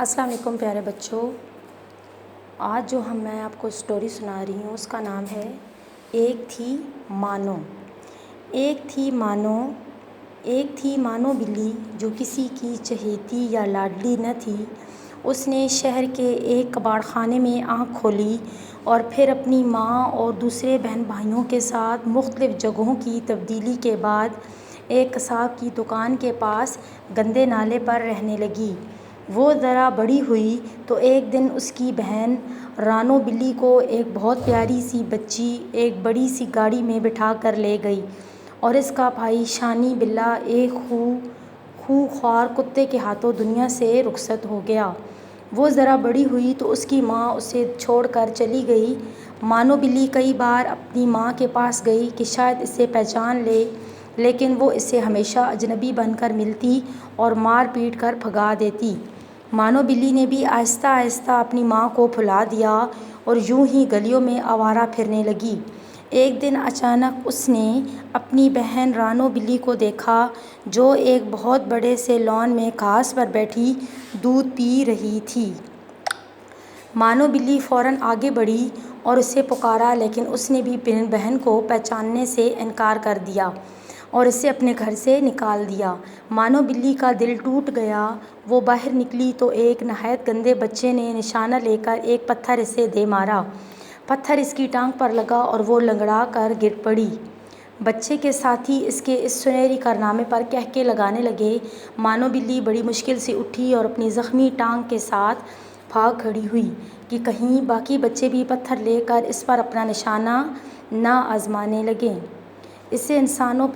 السلام علیکم پیارے بچوں، آج جو میں آپ کو اسٹوری سنا رہی ہوں اس کا نام ہے ایک تھی مانو۔ ایک تھی مانو بلی جو کسی کی چہیتی یا لاڈلی نہ تھی۔ اس نے شہر کے ایک کباڑ خانے میں آنکھ کھولی اور پھر اپنی ماں اور دوسرے بہن بھائیوں کے ساتھ مختلف جگہوں کی تبدیلی کے بعد ایک قصاب کی دکان کے پاس گندے نالے پر رہنے لگی۔ وہ ذرا بڑی ہوئی تو ایک دن اس کی بہن رانو بلی کو ایک بہت پیاری سی بچی ایک بڑی سی گاڑی میں بٹھا کر لے گئی اور اس کا بھائی شانی بلّا ایک خوار کتے کے ہاتھوں دنیا سے رخصت ہو گیا۔ وہ ذرا بڑی ہوئی تو اس کی ماں اسے چھوڑ کر چلی گئی۔ مانو بلی کئی بار اپنی ماں کے پاس گئی کہ شاید اسے پہچان لے، لیکن وہ اسے ہمیشہ اجنبی بن کر ملتی اور مار پیٹ کر بھگا دیتی۔ مانو بلی نے بھی آہستہ آہستہ اپنی ماں کو بھلا دیا اور یوں ہی گلیوں میں آوارہ پھرنے لگی۔ ایک دن اچانک اس نے اپنی بہن رانو بلی کو دیکھا جو ایک بہت بڑے سے لان میں گھاس پر بیٹھی دودھ پی رہی تھی۔ مانو بلی فوراً آگے بڑھی اور اسے پکارا، لیکن اس نے بھی بہن کو پہچاننے سے انکار کر دیا اور اسے اپنے گھر سے نکال دیا۔ مانو بلی کا دل ٹوٹ گیا۔ وہ باہر نکلی تو ایک نہایت گندے بچے نے نشانہ لے کر ایک پتھر اسے دے مارا۔ پتھر اس کی ٹانگ پر لگا اور وہ لنگڑا کر گر پڑی۔ بچے کے ساتھی اس کے اس سنہرے کارنامے پر کہکہے لگانے لگے۔ مانو بلی بڑی مشکل سے اٹھی اور اپنی زخمی ٹانگ کے ساتھ بھاگ کھڑی ہوئی کہ کہیں باقی بچے بھی پتھر لے کر اس پر اپنا نشانہ نہ آزمانے لگیں۔ اس سے انسانوں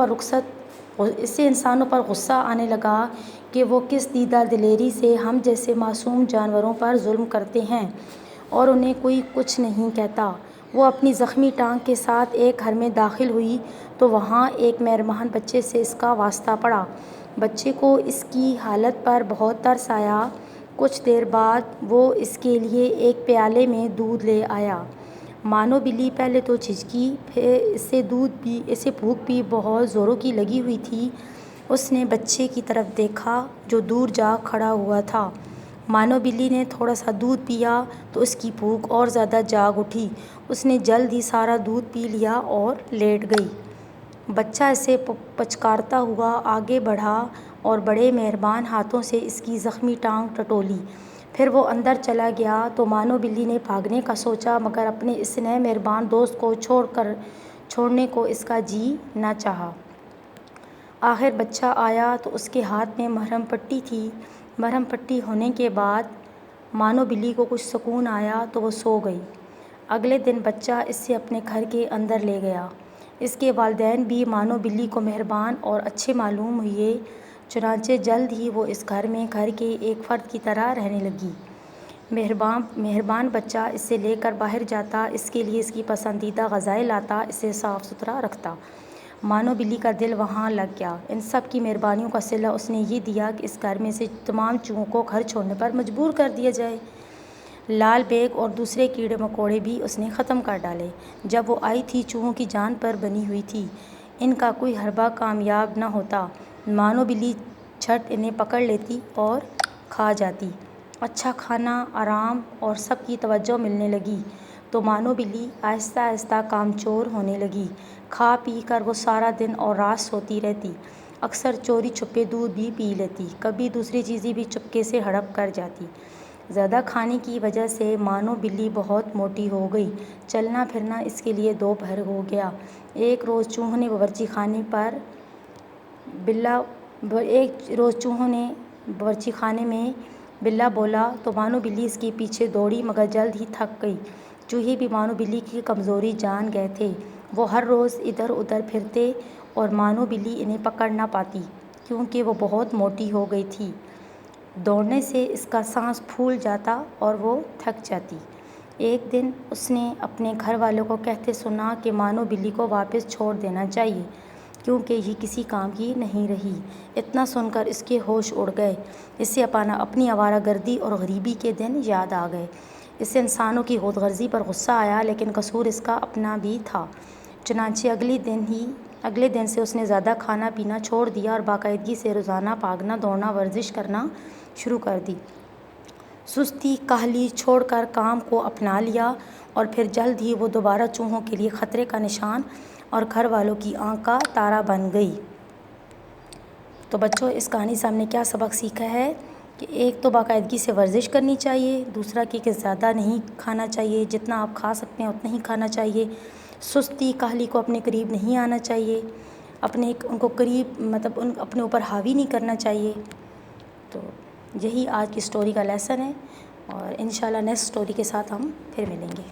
پر غصہ آنے لگا کہ وہ کس دیدہ دلیری سے ہم جیسے معصوم جانوروں پر ظلم کرتے ہیں اور انہیں کوئی کچھ نہیں کہتا۔ وہ اپنی زخمی ٹانگ کے ساتھ ایک گھر میں داخل ہوئی تو وہاں ایک مہربان بچے سے اس کا واسطہ پڑا۔ بچے کو اس کی حالت پر بہت ترس آیا۔ کچھ دیر بعد وہ اس کے لیے ایک پیالے میں دودھ لے آیا۔ مانو بلی پہلے تو جھجکی، پھر اسے بھوک بھی بہت زوروں کی لگی ہوئی تھی۔ اس نے بچے کی طرف دیکھا جو دور جا کھڑا ہوا تھا۔ مانو بلی نے تھوڑا سا دودھ پیا تو اس کی بھوک اور زیادہ جاگ اٹھی۔ اس نے جلد ہی سارا دودھ پی لیا اور لیٹ گئی۔ بچہ اسے پچکارتا ہوا آگے بڑھا اور بڑے مہربان ہاتھوں سے اس کی زخمی ٹانگ ٹٹولی۔ پھر وہ اندر چلا گیا تو مانو بلی نے بھاگنے کا سوچا، مگر اپنے اس نئے مہربان دوست کو چھوڑنے کو اس کا جی نہ چاہا۔ آخر بچہ آیا تو اس کے ہاتھ میں مرہم پٹی تھی۔ مرہم پٹی ہونے کے بعد مانو بلی کو کچھ سکون آیا تو وہ سو گئی۔ اگلے دن بچہ اسے اپنے گھر کے اندر لے گیا۔ اس کے والدین بھی مانو بلی کو مہربان اور اچھے معلوم ہوئے، چنانچہ جلد ہی وہ اس گھر میں گھر کے ایک فرد کی طرح رہنے لگی۔ مہربان بچہ اسے لے کر باہر جاتا، اس کے لیے اس کی پسندیدہ غذائیں لاتا، اسے صاف ستھرا رکھتا۔ مانو بلی کا دل وہاں لگ گیا۔ ان سب کی مہربانیوں کا صلہ اس نے یہ دیا کہ اس گھر میں سے تمام چوہوں کو گھر چھوڑنے پر مجبور کر دیا جائے۔ لال بیگ اور دوسرے کیڑے مکوڑے بھی اس نے ختم کر ڈالے۔ جب وہ آئی تھی چوہوں کی جان پر بنی ہوئی تھی، ان کا کوئی حربہ کامیاب نہ ہوتا۔ مانو بلی جھٹ انہیں پکڑ لیتی اور کھا جاتی۔ اچھا کھانا، آرام اور سب کی توجہ ملنے لگی تو مانو بلی آہستہ آہستہ کامچور ہونے لگی۔ کھا پی کر وہ سارا دن اور رات سوتی رہتی، اکثر چوری چھپے دودھ بھی پی لیتی، کبھی دوسری چیزیں بھی چپکے سے ہڑپ کر جاتی۔ زیادہ کھانے کی وجہ سے مانو بلی بہت موٹی ہو گئی۔ چلنا پھرنا اس کے لیے دوپہر ہو گیا۔ ایک روز چوہوں نے باورچی خانے میں بلا بولا تو مانو بلی اس کے پیچھے دوڑی، مگر جلد ہی تھک گئی۔ چوہے بھی مانو بلی کی کمزوری جان گئے تھے۔ وہ ہر روز ادھر ادھر پھرتے اور مانو بلی انہیں پکڑ نہ پاتی کیونکہ وہ بہت موٹی ہو گئی تھی۔ دوڑنے سے اس کا سانس پھول جاتا اور وہ تھک جاتی۔ ایک دن اس نے اپنے گھر والوں کو کہتے سنا کہ مانو بلی کو واپس چھوڑ دینا چاہیے کیونکہ یہ کسی کام کی نہیں رہی۔ اتنا سن کر اس کے ہوش اڑ گئے۔ اسے اپنی آوارہ گردی اور غریبی کے دن یاد آ گئے۔ اسے انسانوں کی خود غرضی پر غصہ آیا، لیکن قصور اس کا اپنا بھی تھا۔ چنانچہ اگلے دن سے اس نے زیادہ کھانا پینا چھوڑ دیا اور باقاعدگی سے روزانہ بھاگنا، دوڑنا، ورزش کرنا شروع کر دی۔ سستی کاہلی چھوڑ کر کام کو اپنا لیا اور پھر جلد ہی وہ دوبارہ چوہوں کے لیے خطرے کا نشان اور گھر والوں کی آنکھ کا تارا بن گئی۔ تو بچوں، اس کہانی سے ہم نے کیا سبق سیکھا ہے کہ ایک تو باقاعدگی سے ورزش کرنی چاہیے، دوسرا کہ زیادہ نہیں کھانا چاہیے، جتنا آپ کھا سکتے ہیں اتنا ہی کھانا چاہیے، سستی کاہلی کو اپنے قریب نہیں آنا چاہیے، ان کو قریب اپنے اوپر حاوی نہیں کرنا چاہیے۔ تو یہی آج کی سٹوری کا لیسن ہے، اور انشاءاللہ نیکسٹ سٹوری کے ساتھ ہم پھر ملیں گے۔